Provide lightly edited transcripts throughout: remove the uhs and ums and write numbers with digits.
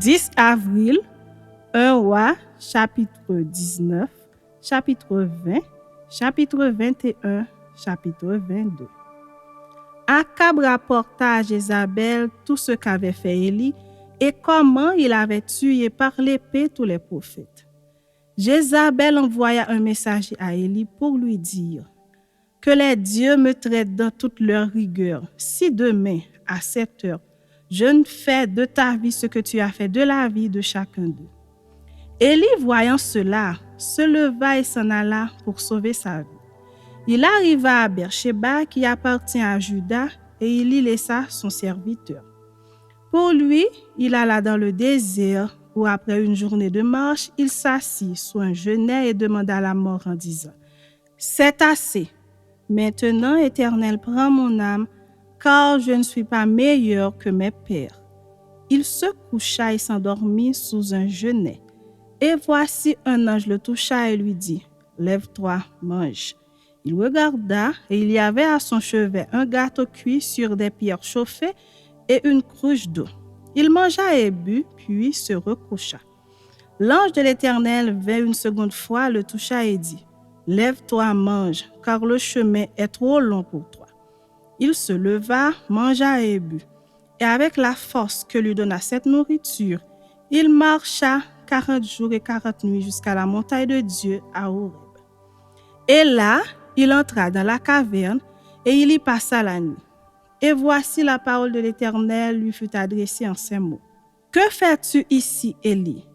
10 avril, 1 roi, chapitre 19, chapitre 20, chapitre 21, chapitre 22. Akab rapporta à Jézabel tout ce qu'avait fait Élie et comment il avait tué par l'épée tous les prophètes. Jézabel envoya un messager à Élie pour lui dire « Que les dieux me traitent dans toute leur rigueur, si demain, à 7 heures, je ne fais de ta vie ce que tu as fait de la vie de chacun d'eux. » Élie, voyant cela, se leva et s'en alla pour sauver sa vie. Il arriva à Beersheba qui appartient à Juda et il y laissa son serviteur. Pour lui, il alla dans le désert où après une journée de marche, il s'assit sous un genêt et demanda la mort en disant « C'est assez. Maintenant, Éternel, prends mon âme, car je ne suis pas meilleur que mes pères. » Il se coucha et s'endormit sous un genêt. Et voici un ange le toucha et lui dit « Lève-toi, mange. » Il regarda et il y avait à son chevet un gâteau cuit sur des pierres chauffées et une cruche d'eau. Il mangea et but, puis se recoucha. L'ange de l'Éternel vint une seconde fois, le toucha et dit « Lève-toi, mange, car le chemin est trop long pour toi. » Il se leva, mangea et but. Et avec la force que lui donna cette nourriture, il marcha 40 jours et 40 nuits jusqu'à la montagne de Dieu à Horeb. Et là, il entra dans la caverne et il y passa la nuit. Et voici la parole de l'Éternel lui fut adressée en ces mots. « Que fais-tu ici, Élie ?»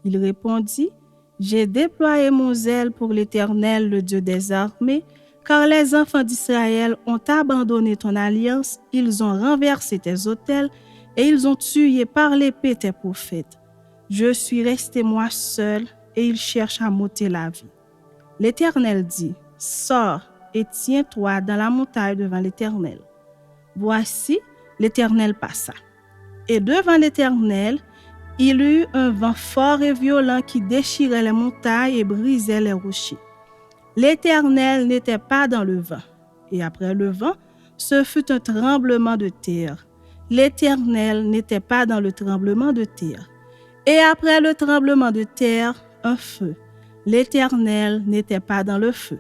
Il répondit, « J'ai déployé mon zèle pour l'Éternel, le Dieu des armées, car les enfants d'Israël ont abandonné ton alliance, ils ont renversé tes autels et ils ont tué par l'épée tes prophètes. Je suis resté moi seul et ils cherchent à m'ôter la vie. » L'Éternel dit, « Sors et tiens-toi dans la montagne devant l'Éternel. » Voici, l'Éternel passa. Et devant l'Éternel, il eut un vent fort et violent qui déchirait les montagnes et brisait les rochers. L'Éternel n'était pas dans le vent. Et après le vent, ce fut un tremblement de terre. L'Éternel n'était pas dans le tremblement de terre. Et après le tremblement de terre, un feu. L'Éternel n'était pas dans le feu.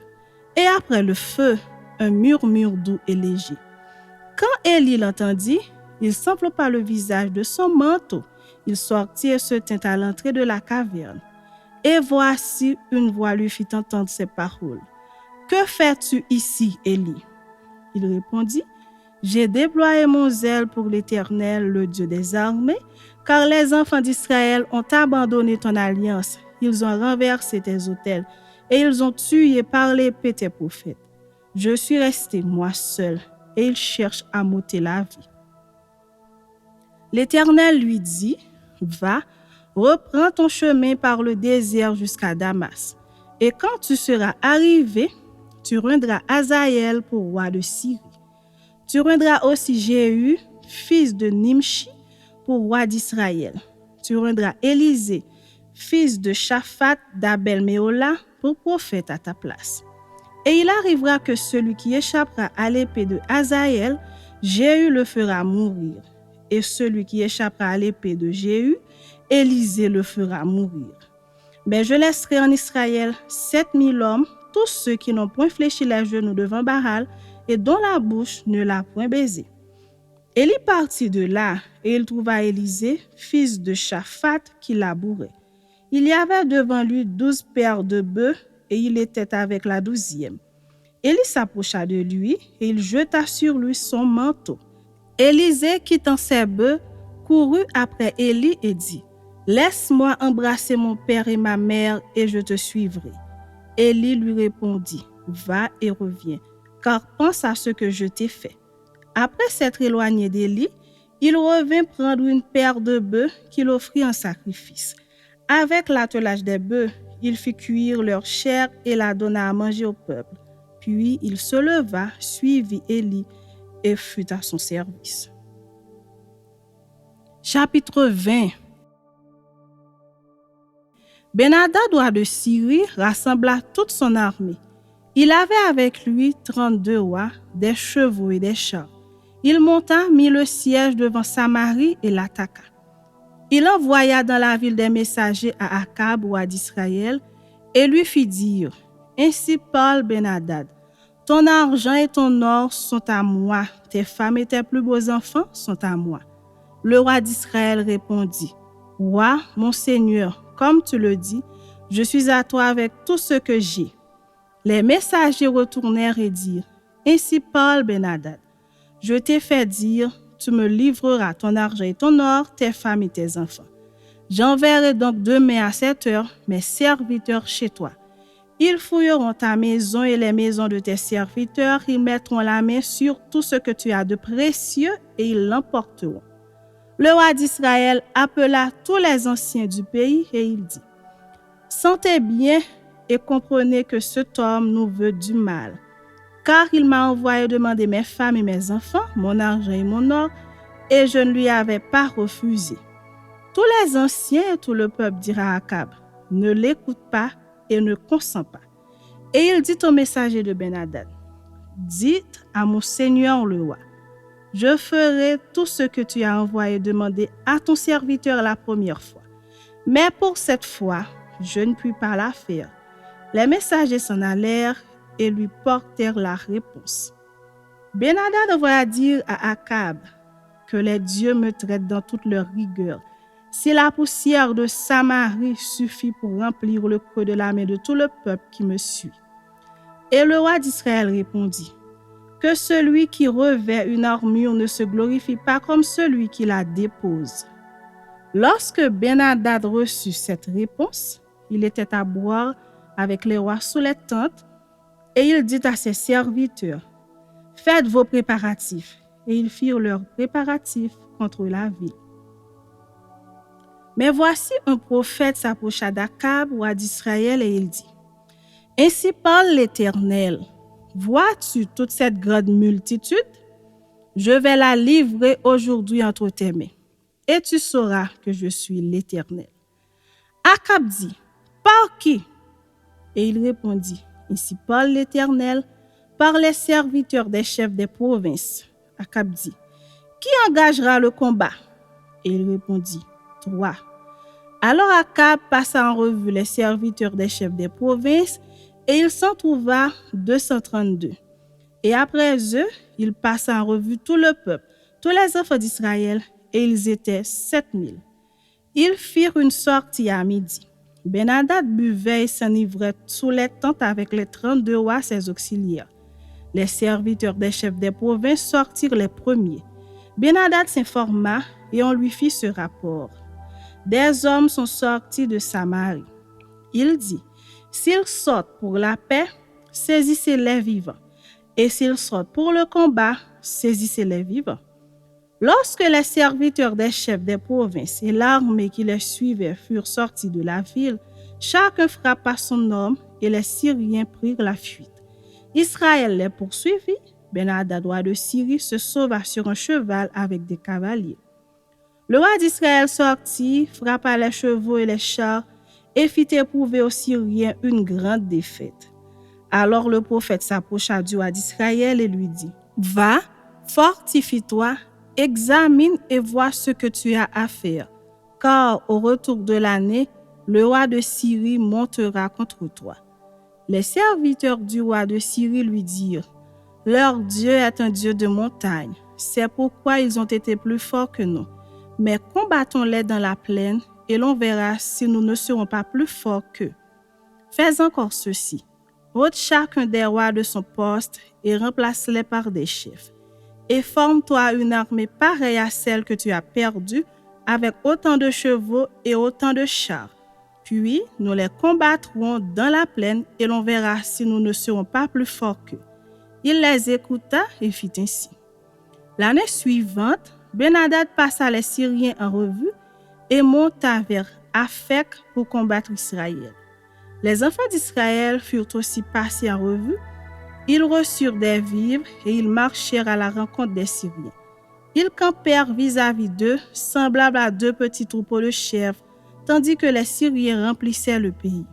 Et après le feu, un murmure doux et léger. Quand Élie l'entendit, il s'enveloppa le visage de son manteau. Il sortit et se tint à l'entrée de la caverne. Et voici une voix lui fit entendre ces paroles. « Que fais-tu ici, Élie ?» Il répondit, « J'ai déployé mon zèle pour l'Éternel, le Dieu des armées, car les enfants d'Israël ont abandonné ton alliance. Ils ont renversé tes autels et ils ont tué par l'épée tes prophètes. Je suis resté moi seul et ils cherchent à m'ôter la vie. » L'Éternel lui dit, « Va, reprends ton chemin par le désert jusqu'à Damas. Et quand tu seras arrivé, tu rendras Hazaël pour roi de Syrie. Tu rendras aussi Jéhu, fils de Nimshi, pour roi d'Israël. Tu rendras Élisée, fils de Shaphat d'Abel-Méhola, pour prophète à ta place. Et il arrivera que celui qui échappera à l'épée de Hazaël, Jéhu le fera mourir. Et celui qui échappera à l'épée de Jéhu, Élisée le fera mourir. Mais je laisserai en Israël 7000 hommes, tous ceux qui n'ont point fléchi les genoux devant Baal et dont la bouche ne l'a point baisé. » Élie partit de là et il trouva Élisée, fils de Shaphat, qui labourait. Il y avait devant lui 12 paires de bœufs et il était avec la 12e. Élie s'approcha de lui et il jeta sur lui son manteau. Élisée, quittant ses bœufs, courut après Élie et dit, « Laisse-moi embrasser mon père et ma mère et je te suivrai. » Élie lui répondit, « Va et reviens, car pense à ce que je t'ai fait. » Après s'être éloigné d'Élie, il revint prendre une paire de bœufs qu'il offrit en sacrifice. Avec l'attelage des bœufs, il fit cuire leur chair et la donna à manger au peuple. Puis il se leva, suivit Élie et fut à son service. Chapitre 20. Ben-Hadad, roi de Syrie, rassembla toute son armée. Il avait avec lui 32 rois, des chevaux et des chars. Il monta, mit le siège devant Samarie et l'attaqua. Il envoya dans la ville des messagers à Akab, roi d'Israël, et lui fit dire, « Ainsi parle Ben-Hadad, ton argent et ton or sont à moi, tes femmes et tes plus beaux enfants sont à moi. » Le roi d'Israël répondit, « Roi, mon Seigneur, comme tu le dis, je suis à toi avec tout ce que j'ai. » Les messagers retournèrent et dirent, « Ainsi parle Ben-Hadad, je t'ai fait dire, tu me livreras ton argent et ton or, tes femmes et tes enfants. J'enverrai donc demain à 7 heures mes serviteurs chez toi. Ils fouilleront ta maison et les maisons de tes serviteurs, ils mettront la main sur tout ce que tu as de précieux et ils l'emporteront. » Le roi d'Israël appela tous les anciens du pays et il dit, « Sentez bien et comprenez que cet homme nous veut du mal, car il m'a envoyé demander mes femmes et mes enfants, mon argent et mon or, et je ne lui avais pas refusé. » Tous les anciens et tout le peuple dirent à Akab, « Ne l'écoute pas et ne consent pas. » Et il dit au messager de Ben-Hadad, « Dites à mon seigneur le roi, je ferai tout ce que tu as envoyé demander à ton serviteur la première fois. Mais pour cette fois, je ne puis pas la faire. » Les messagers s'en allèrent et lui portèrent la réponse. Ben-Hadad envoya dire à Akab que les dieux me traitent dans toute leur rigueur. Si la poussière de Samarie suffit pour remplir le creux de la main de tout le peuple qui me suit. Et le roi d'Israël répondit, que celui qui revêt une armure ne se glorifie pas comme celui qui la dépose. Lorsque Ben-Hadad reçut cette réponse, il était à boire avec les rois sous les tentes, et il dit à ses serviteurs, « Faites vos préparatifs. » Et ils firent leurs préparatifs contre la ville. Mais voici un prophète s'approcha d'Akab, roi d'Israël, et il dit, « Ainsi parle l'Éternel. Vois-tu toute cette grande multitude? Je vais la livrer aujourd'hui entre tes mains, et tu sauras que je suis l'Éternel. » Akab dit, « Par qui? » Et il répondit, « Ainsi parle l'Éternel, par les serviteurs des chefs des provinces. » Akab dit, « Qui engagera le combat? » Et il répondit, « Toi. » Alors Akab passa en revue les serviteurs des chefs des provinces, et il s'en trouva 232. Et après eux, il passa en revue tout le peuple, tous les enfants d'Israël, et ils étaient 7000. Ils firent une sortie à midi. Ben-Hadad buvait et s'enivrait sous les tentes avec les 32 rois ses auxiliaires. Les serviteurs des chefs des provinces sortirent les premiers. Ben-Hadad s'informa et on lui fit ce rapport. Des hommes sont sortis de Samarie. Il dit, s'ils sortent pour la paix, saisissez-les vivants. Et s'ils sortent pour le combat, saisissez-les vivants. Lorsque les serviteurs des chefs des provinces et l'armée qui les suivait furent sortis de la ville, chacun frappa son homme et les Syriens prirent la fuite. Israël les poursuivit. Ben-Hadad, roi de Syrie, se sauva sur un cheval avec des cavaliers. Le roi d'Israël sortit, frappa les chevaux et les chars et fit éprouver aux Syriens une grande défaite. Alors le prophète s'approcha du roi d'Israël et lui dit, « Va, fortifie-toi, examine et vois ce que tu as à faire, car au retour de l'année, le roi de Syrie montera contre toi. » Les serviteurs du roi de Syrie lui dirent, « Leur Dieu est un Dieu de montagne, c'est pourquoi ils ont été plus forts que nous. Mais combattons-les dans la plaine, et l'on verra si nous ne serons pas plus forts qu'eux. Fais encore ceci, ôte chacun des rois de son poste et remplace-les par des chefs. Et forme-toi une armée pareille à celle que tu as perdue, avec autant de chevaux et autant de chars. Puis nous les combattrons dans la plaine et l'on verra si nous ne serons pas plus forts qu'eux. » Il les écouta et fit ainsi. L'année suivante, Ben-Hadad passa les Syriens en revue et monta vers Aphek pour combattre Israël. Les enfants d'Israël furent aussi passés en revue. Ils reçurent des vivres et ils marchèrent à la rencontre des Syriens. Ils campèrent vis-à-vis d'eux, semblables à deux petits troupeaux de chèvres, tandis que les Syriens remplissaient le pays.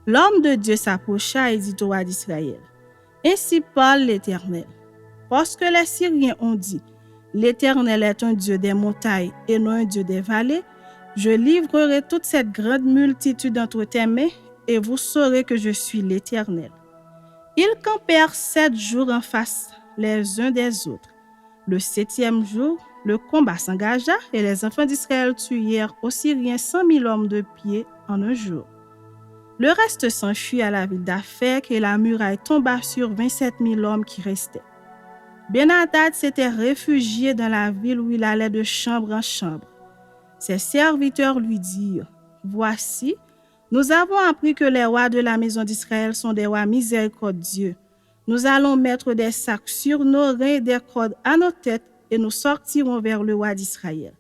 L'homme de Dieu s'approcha et dit au roi d'Israël, « Ainsi parle l'Éternel. Parce que les Syriens ont dit, l'Éternel est un Dieu des montagnes et non un Dieu des vallées, Je livrerai toute cette grande multitude entre tes mains, et vous saurez que je suis l'Éternel. » Ils campèrent 7 jours en face les uns des autres. Le 7e jour, le combat s'engagea et les enfants d'Israël tuèrent aux Syriens 100 000 hommes de pied en un jour. Le reste s'enfuit à la ville d'Aphek et la muraille tomba sur 27 000 hommes qui restaient. Ben-Hadad s'était réfugié dans la ville où il allait de chambre en chambre. Ses serviteurs lui dirent: « Voici, nous avons appris que les rois de la maison d'Israël sont des rois miséricordieux. Nous allons mettre des sacs sur nos reins et des cordes à nos têtes et nous sortirons vers le roi d'Israël.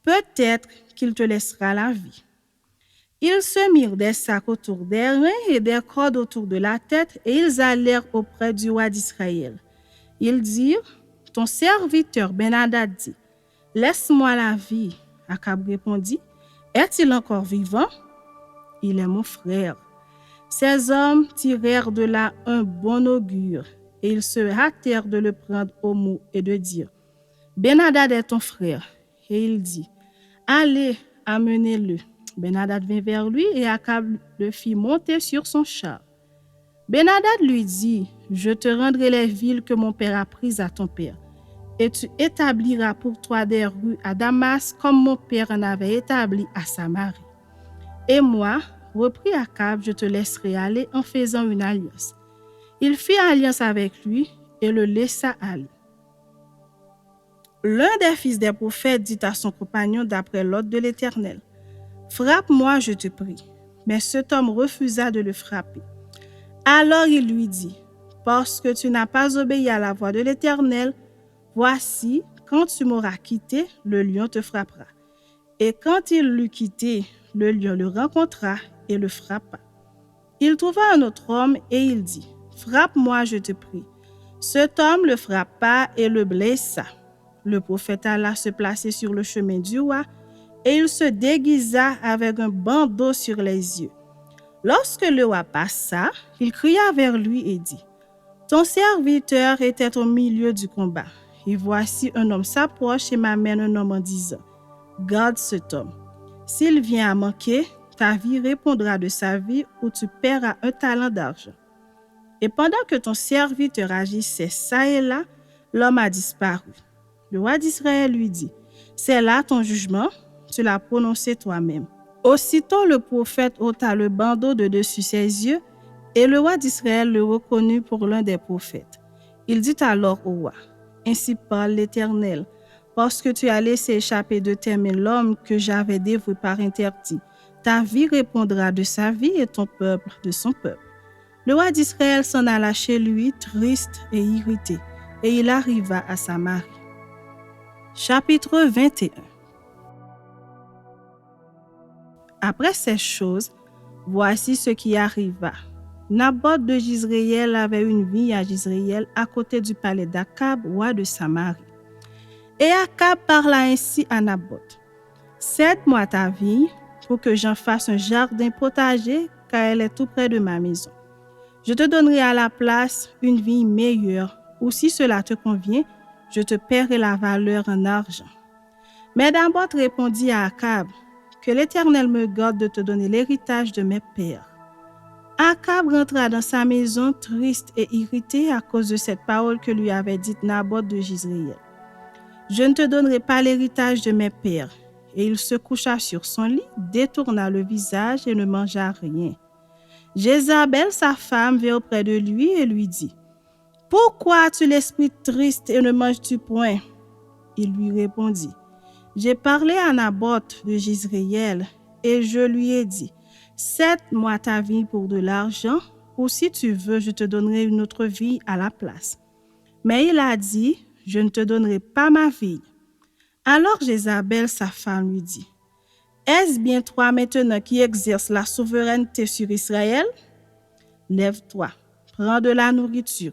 Peut-être qu'il te laissera la vie. » Ils se mirent des sacs autour des reins et des cordes autour de la tête et ils allèrent auprès du roi d'Israël. Ils dirent: « Ton serviteur Ben-Hadad dit: Laisse-moi la vie. » Akab répondit: « Est-il encore vivant? Il est mon frère. » Ces hommes tirèrent de là un bon augure et ils se hâtèrent de le prendre au mot et de dire: « Ben-Hadad est ton frère. » Et il dit: « Allez, amenez-le. » Ben-Hadad vint vers lui et Akab le fit monter sur son char. Ben-Hadad lui dit: « Je te rendrai les villes que mon père a prises à ton père, et tu établiras pour toi des rues à Damas comme mon père en avait établi à Samarie. Et moi, reprit Akab, je te laisserai aller en faisant une alliance. » Il fit alliance avec lui et le laissa aller. L'un des fils des prophètes dit à son compagnon d'après l'ordre de l'Éternel: « Frappe-moi, je te prie. » Mais cet homme refusa de le frapper. Alors il lui dit: « Parce que tu n'as pas obéi à la voix de l'Éternel, voici, quand tu m'auras quitté, le lion te frappera. » Et quand il l'eut quitté, le lion le rencontra et le frappa. Il trouva un autre homme et il dit: « Frappe-moi, je te prie. » Cet homme le frappa et le blessa. Le prophète alla se placer sur le chemin du roi et il se déguisa avec un bandeau sur les yeux. Lorsque le roi passa, il cria vers lui et dit: « Ton serviteur était au milieu du combat. Et voici un homme s'approche et m'amène un homme en disant: Garde cet homme. S'il vient à manquer, ta vie répondra de sa vie ou tu paieras un talent d'argent. » Et pendant que ton serviteur agissait ça et là, l'homme a disparu. Le roi d'Israël lui dit: « C'est là ton jugement, tu l'as prononcé toi-même. » Aussitôt le prophète ôta le bandeau de dessus ses yeux, et le roi d'Israël le reconnut pour l'un des prophètes. Il dit alors au roi: « Ainsi parle l'Éternel, parce que tu as laissé échapper de tes mains l'homme que j'avais dévoué par interdit. Ta vie répondra de sa vie et ton peuple de son peuple. » Le roi d'Israël s'en alla chez lui, triste et irrité, et il arriva à Samarie. Chapitre 21. Après ces choses, voici ce qui arriva. Naboth de Jizréel avait une vigne à Jizréel à côté du palais d'Akab, roi de Samarie. Et Akab parla ainsi à Naboth: « Cède-moi ta vigne pour que j'en fasse un jardin potager, car elle est tout près de ma maison. Je te donnerai à la place une vigne meilleure, ou si cela te convient, je te paierai la valeur en argent. » Mais Naboth répondit à Akab: « Que l'Éternel me garde de te donner l'héritage de mes pères. » Akab rentra dans sa maison triste et irrité à cause de cette parole que lui avait dite Naboth de Jizréel. « Je ne te donnerai pas l'héritage de mes pères. » Et il se coucha sur son lit, détourna le visage et ne mangea rien. Jézabel, sa femme, vint auprès de lui et lui dit: « Pourquoi as-tu l'esprit triste et ne manges-tu point? » Il lui répondit: « J'ai parlé à Naboth de Jizréel et je lui ai dit: Cède-moi ta vie pour de l'argent, ou si tu veux, je te donnerai une autre vie à la place. » Mais il a dit: « Je ne te donnerai pas ma vie. » Alors Jézabel, sa femme, lui dit: « Est-ce bien toi maintenant qui exerces la souveraineté sur Israël? Lève-toi, prends de la nourriture,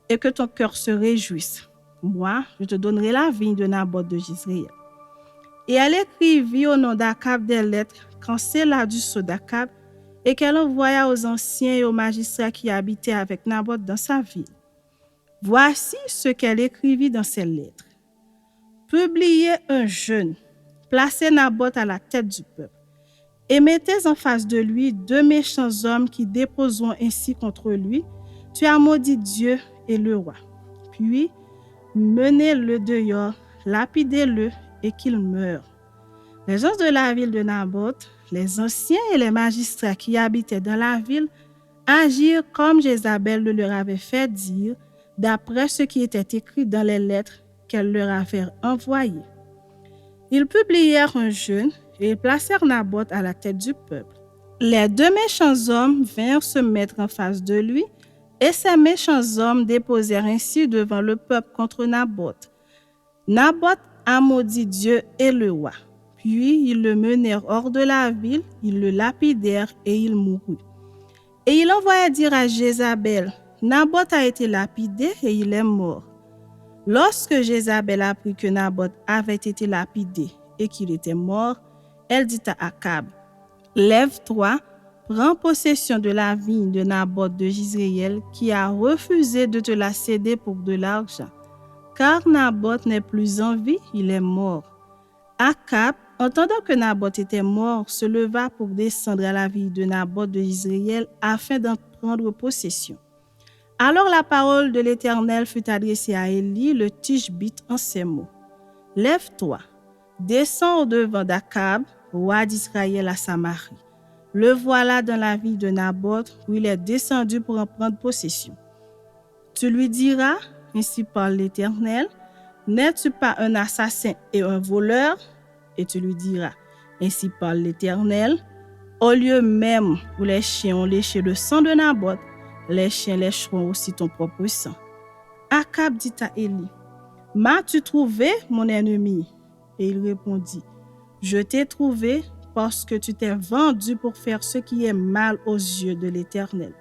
et que ton cœur se réjouisse. Moi, je te donnerai la vigne de Naboth de Jizréel. » Et elle écrivit au nom d'Akab des lettres cancella du sceau d'Akab et qu'elle envoya aux anciens et aux magistrats qui habitaient avec Naboth dans sa ville. Voici ce qu'elle écrivit dans ces lettres. Publiez un jeûne, placez Naboth à la tête du peuple. Et mettez en face de lui 2 méchants hommes qui déposeront ainsi contre lui: tu as maudit Dieu et le roi. Puis, menez-le dehors, lapidez-le et qu'il meure. Les gens de la ville de Naboth, les anciens et les magistrats qui habitaient dans la ville, agirent comme Jézabel le leur avait fait dire, d'après ce qui était écrit dans les lettres qu'elle leur avait envoyées. Ils publièrent un jeûne et ils placèrent Naboth à la tête du peuple. Les 2 méchants hommes vinrent se mettre en face de lui, et ces méchants hommes déposèrent ainsi devant le peuple contre Naboth: Naboth a maudit Dieu et le roi. Puis ils le menèrent hors de la ville, ils le lapidèrent et il mourut. Et ils envoyèrent dire à Jézabel: Naboth a été lapidé et il est mort. Lorsque Jézabel apprit que Naboth avait été lapidé et qu'il était mort, elle dit à Akab: lève-toi, prends possession de la vigne de Naboth de Jizréel, qui a refusé de te la céder pour de l'argent. Car Naboth n'est plus en vie, il est mort. Akab, entendant que Naboth était mort, se leva pour descendre à la ville de Naboth de Jizréel afin d'en prendre possession. Alors la parole de l'Éternel fut adressée à Élie le Tishbite en ces mots: lève-toi, descends au-devant d'Akab, roi d'Israël, à Samarie. Le voilà dans la ville de Naboth, où il est descendu pour en prendre possession. Tu lui diras: ainsi parle l'Éternel, n'es-tu pas un assassin et un voleur? Et tu lui diras: ainsi parle l'Éternel, au lieu même où les chiens ont léché le sang de Naboth, les chiens lécheront aussi ton propre sang. Akab dit à Élie: m'as-tu trouvé, mon ennemi? Et il répondit: je t'ai trouvé parce que tu t'es vendu pour faire ce qui est mal aux yeux de l'Éternel.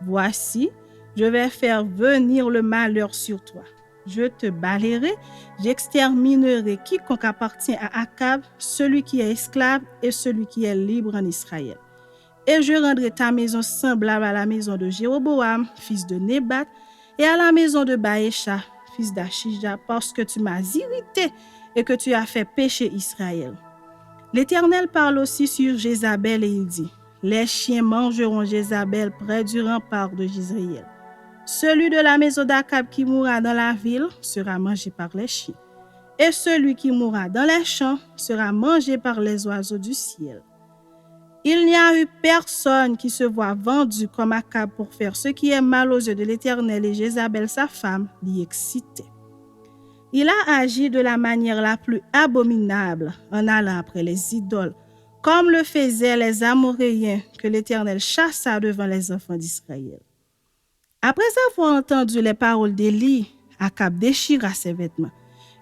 Voici, je vais faire venir le malheur sur toi. Je te balayerai, j'exterminerai quiconque appartient à Akab, celui qui est esclave et celui qui est libre en Israël. Et je rendrai ta maison semblable à la maison de Jéroboam, fils de Nébat, et à la maison de Baécha, fils d'Achija, parce que tu m'as irrité et que tu as fait pécher Israël. L'Éternel parle aussi sur Jézabel et il dit: les chiens mangeront Jézabel près du rempart de Jizréel. Celui de la maison d'Akab qui mourra dans la ville sera mangé par les chiens, et celui qui mourra dans les champs sera mangé par les oiseaux du ciel. Il n'y a eu personne qui se voit vendu comme Akab pour faire ce qui est mal aux yeux de l'Éternel, et Jézabel, sa femme, l'y excitait. Il a agi de la manière la plus abominable en allant après les idoles, comme le faisaient les Amoréens que l'Éternel chassa devant les enfants d'Israël. Après avoir entendu les paroles d'Élie, Akab déchira ses vêtements.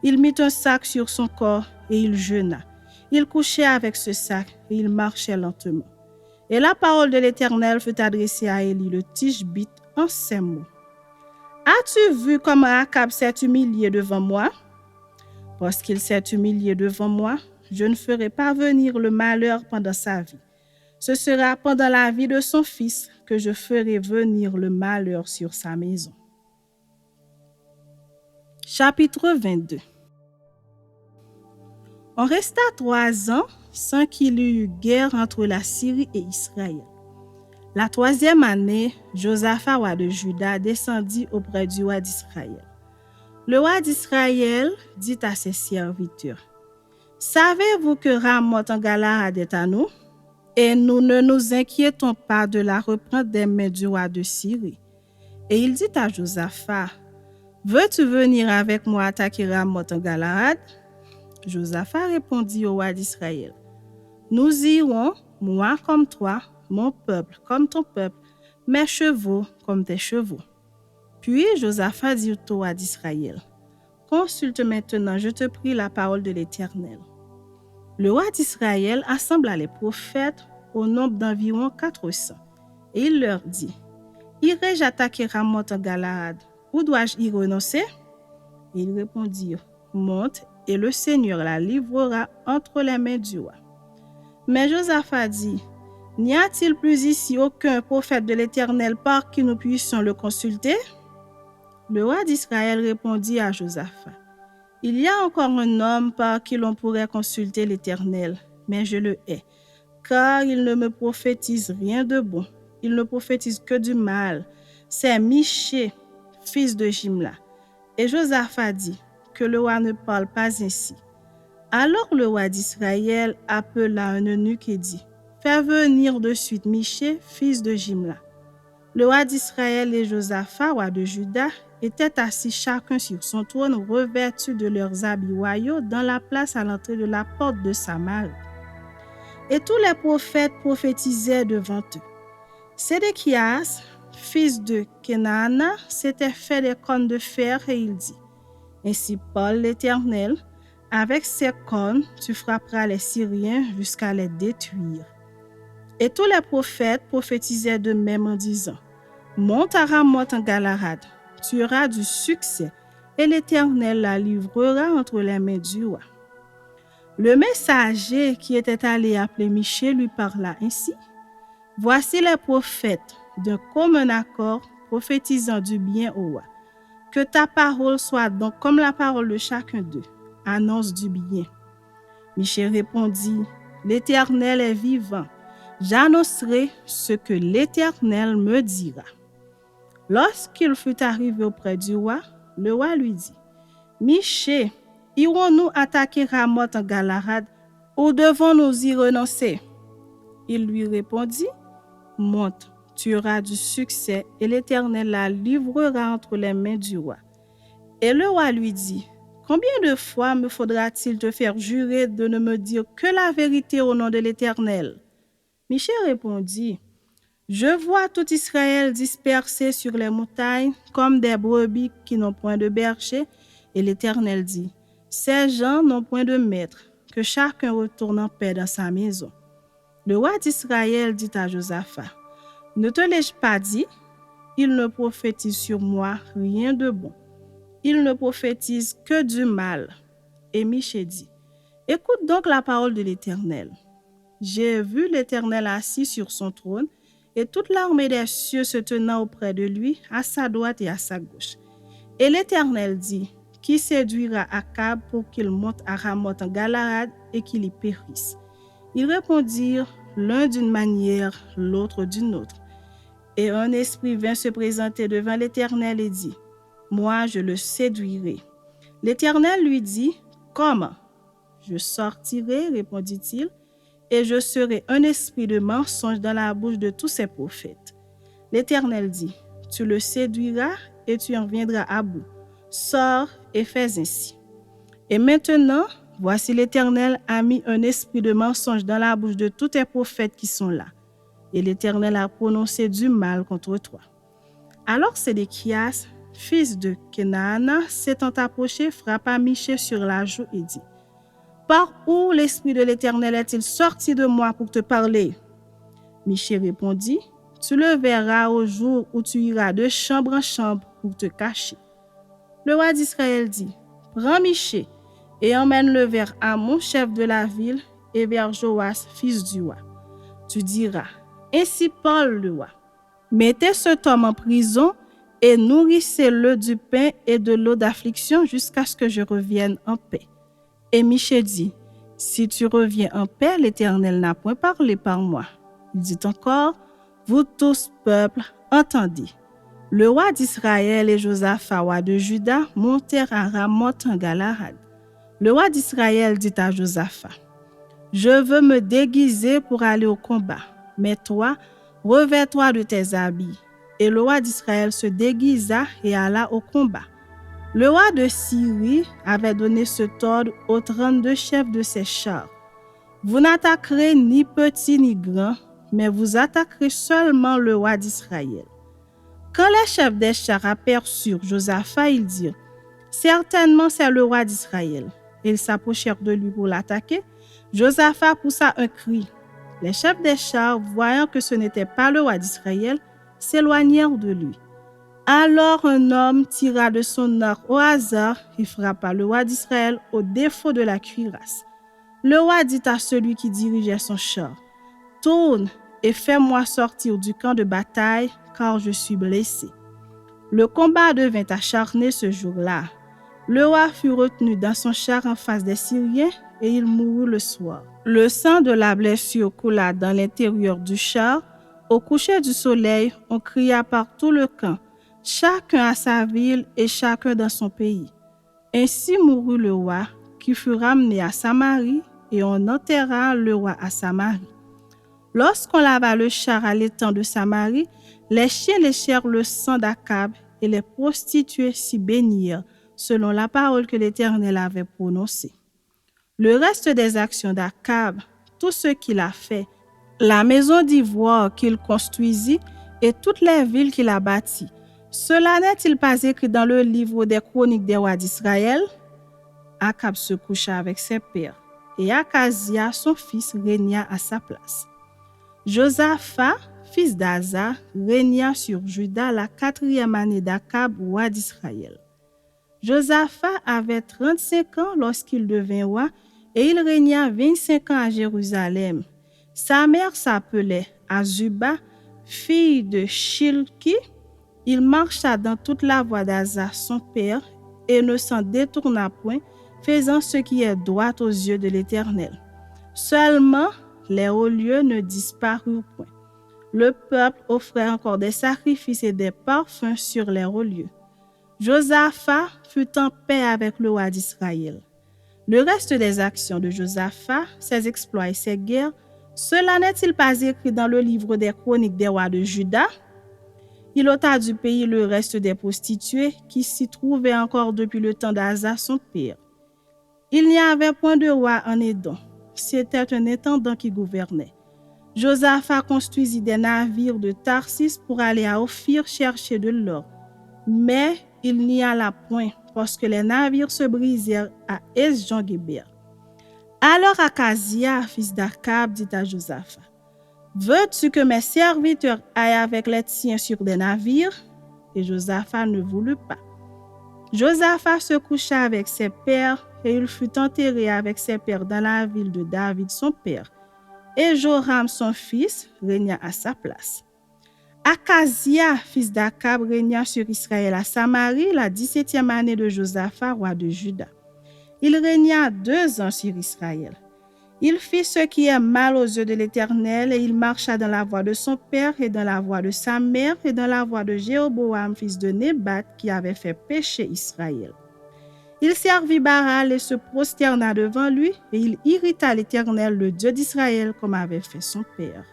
Il mit un sac sur son corps et il jeûna. Il couchait avec ce sac et il marchait lentement. Et la parole de l'Éternel fut adressée à Élie le Tishbite en ces mots: as-tu vu comment Akab s'est humilié devant moi? Parce qu'il s'est humilié devant moi, je ne ferai pas venir le malheur pendant sa vie. Ce sera pendant la vie de son fils que je ferai venir le malheur sur sa maison. Chapitre 22. On resta 3 ans sans qu'il y eût guerre entre la Syrie et Israël. La 3e année, Josaphat, roi de Juda, descendit auprès du roi d'Israël. Le roi d'Israël dit à ses serviteurs: savez-vous que Ramoth en Galaad est à nous? Et nous ne nous inquiétons pas de la reprendre des mains du roi de Syrie. Et il dit à Josaphat: veux-tu venir avec moi attaquer Ramoth en Galaad? Josaphat répondit au roi d'Israël: nous irons, moi comme toi, mon peuple comme ton peuple, mes chevaux comme tes chevaux. Puis Josaphat dit au roi d'Israël: consulte maintenant, je te prie, la parole de l'Éternel. Le roi d'Israël assembla les prophètes au nombre d'environ 400, et il leur dit: irai-je attaquer Ramoth en Galaad, ou dois-je y renoncer? Et ils répondirent: monte, et le Seigneur la livrera entre les mains du roi. Mais Josaphat dit: n'y a-t-il plus ici aucun prophète de l'Éternel par qui nous puissions le consulter? Le roi d'Israël répondit à Josaphat: Il y a encore un homme par qui l'on pourrait consulter l'Éternel, mais je le hais, car il ne me prophétise rien de bon. Il ne prophétise que du mal. C'est Michée, fils de Jimla. Et Josaphat dit que le roi ne parle pas ainsi. Alors le roi d'Israël appela un eunuque et dit, fais venir de suite Michée, fils de Jimla. Le roi d'Israël et Josaphat, roi de Juda, étaient assis chacun sur son trône, revêtus de leurs habits royaux, dans la place à l'entrée de la porte de Samarie. Et tous les prophètes prophétisaient devant eux. Sédéchias, fils de Kenaana, s'était fait des cornes de fer et il dit, ainsi parle l'Éternel, avec ces cornes, tu frapperas les Syriens jusqu'à les détruire. Et tous les prophètes prophétisaient de même en disant, monte à Ramoth en Galahad, tu auras du succès, et l'Éternel la livrera entre les mains du roi. Le messager qui était allé appeler Michée lui parla ainsi, voici les prophètes d'un commun accord prophétisant du bien au roi. Que ta parole soit donc comme la parole de chacun d'eux, annonce du bien. Michée répondit, l'Éternel est vivant, j'annoncerai ce que l'Éternel me dira. Lorsqu'il fut arrivé auprès du roi, le roi lui dit, Michée, irons-nous attaquer Ramoth en Galahad ou devons-nous y renoncer? Il lui répondit, monte, tu auras du succès et l'Éternel la livrera entre les mains du roi. Et le roi lui dit, combien de fois me faudra-t-il te faire jurer de ne me dire que la vérité au nom de l'Éternel? Michée répondit, je vois tout Israël dispersé sur les montagnes comme des brebis qui n'ont point de berger. Et l'Éternel dit, ces gens n'ont point de maître, que chacun retourne en paix dans sa maison. Le roi d'Israël dit à Josaphat, ne te l'ai-je pas dit? Il ne prophétise sur moi rien de bon. Il ne prophétise que du mal. Et Michée dit, écoute donc la parole de l'Éternel. J'ai vu l'Éternel assis sur son trône, et toute l'armée des cieux se tenant auprès de lui, à sa droite et à sa gauche. Et l'Éternel dit, qui séduira Akab pour qu'il monte à Ramoth en Galahad et qu'il y périsse? Ils répondirent, l'un d'une manière, l'autre d'une autre. Et un esprit vint se présenter devant l'Éternel et dit, moi je le séduirai. L'Éternel lui dit, comment? Je sortirai, répondit-il, et je serai un esprit de mensonge dans la bouche de tous ses prophètes. L'Éternel dit, tu le séduiras et tu en viendras à bout. Sors et fais ainsi. Et maintenant, voici l'Éternel a mis un esprit de mensonge dans la bouche de tous tes prophètes qui sont là. Et l'Éternel a prononcé du mal contre toi. Alors Sédéchias, fils de Kenaana, s'étant approché, frappa Michée sur la joue et dit, par où l'Esprit de l'Éternel est-il sorti de moi pour te parler? Michée répondit, tu le verras au jour où tu iras de chambre en chambre pour te cacher. Le roi d'Israël dit, prends Michée et emmène-le vers Amon, chef de la ville, et vers Joas, fils du roi. Tu diras, ainsi parle le roi, mettez cet homme en prison et nourrissez-le du pain et de l'eau d'affliction jusqu'à ce que je revienne en paix. Et Michée dit, si tu reviens en paix, l'Éternel n'a point parlé par moi. Il dit encore, vous tous, peuple, entendez. Le roi d'Israël et Josaphat, roi de Juda, montèrent à Ramoth en Galahad. Le roi d'Israël dit à Josaphat, je veux me déguiser pour aller au combat, mais toi, revêts-toi de tes habits. Et le roi d'Israël se déguisa et alla au combat. Le roi de Syrie avait donné cet ordre aux 32 chefs de ses chars. Vous n'attaquerez ni petit ni grand, mais vous attaquerez seulement le roi d'Israël. Quand les chefs des chars aperçurent Josaphat, ils dirent, certainement c'est le roi d'Israël. Ils s'approchèrent de lui pour l'attaquer. Josaphat poussa un cri. Les chefs des chars, voyant que ce n'était pas le roi d'Israël, s'éloignèrent de lui. Alors un homme tira de son arc au hasard et frappa le roi d'Israël au défaut de la cuirasse. Le roi dit à celui qui dirigeait son char, « Tourne et fais-moi sortir du camp de bataille, car je suis blessé. » Le combat devint acharné ce jour-là. Le roi fut retenu dans son char en face des Syriens et il mourut le soir. Le sang de la blessure coula dans l'intérieur du char. Au coucher du soleil, on cria par tout le camp, chacun à sa ville et chacun dans son pays. Ainsi mourut le roi, qui fut ramené à Samarie, et on enterra le roi à Samarie. Lorsqu'on lava le char à l'étang de Samarie, les chiens léchèrent le sang d'Akab et les prostituées s'y baignirent, selon la parole que l'Éternel avait prononcée. Le reste des actions d'Akab, tout ce qu'il a fait, la maison d'ivoire qu'il construisit et toutes les villes qu'il a bâties, cela n'est-il pas écrit dans le livre des chroniques des rois d'Israël? Akab se coucha avec ses pères, et Akazia, son fils, régna à sa place. Josaphat, fils d'Asa, régna sur Juda la 4e année d'Akab, roi d'Israël. Josaphat avait 35 ans lorsqu'il devint roi, et il régna 25 ans à Jérusalem. Sa mère s'appelait Azuba, fille de Shilki. Il marcha dans toute la voie d'Asa, son père, et ne s'en détourna point, faisant ce qui est droit aux yeux de l'Éternel. Seulement, les hauts lieux ne disparurent point. Le peuple offrait encore des sacrifices et des parfums sur les hauts lieux. Josaphat fut en paix avec le roi d'Israël. Le reste des actions de Josaphat, ses exploits et ses guerres, cela n'est-il pas écrit dans le livre des chroniques des rois de Juda? Il ôta du pays le reste des prostituées qui s'y trouvaient encore depuis le temps d'Asa son père. Il n'y avait point de roi en Édom. C'était un intendant qui gouvernait. Josaphat construisit des navires de Tarsis pour aller à Ophir chercher de l'or. Mais il n'y alla point parce que les navires se brisèrent à Esjon-Géber. Alors Akazia, fils d'Akab, dit à Josaphat, « Veux-tu que mes serviteurs aillent avec les tiens sur des navires? » Et Josaphat ne voulut pas. Josaphat se coucha avec ses pères et il fut enterré avec ses pères dans la ville de David son père. Et Joram son fils régna à sa place. Akazia, fils d'Akab, régna sur Israël à Samarie la 17e année de Josaphat, roi de Juda. Il régna 2 ans sur Israël. Il fit ce qui est mal aux yeux de l'Éternel et il marcha dans la voie de son père et dans la voie de sa mère et dans la voie de Jéroboam, fils de Nébat, qui avait fait pécher Israël. Il servit Baal et se prosterna devant lui et il irrita l'Éternel, le Dieu d'Israël, comme avait fait son père.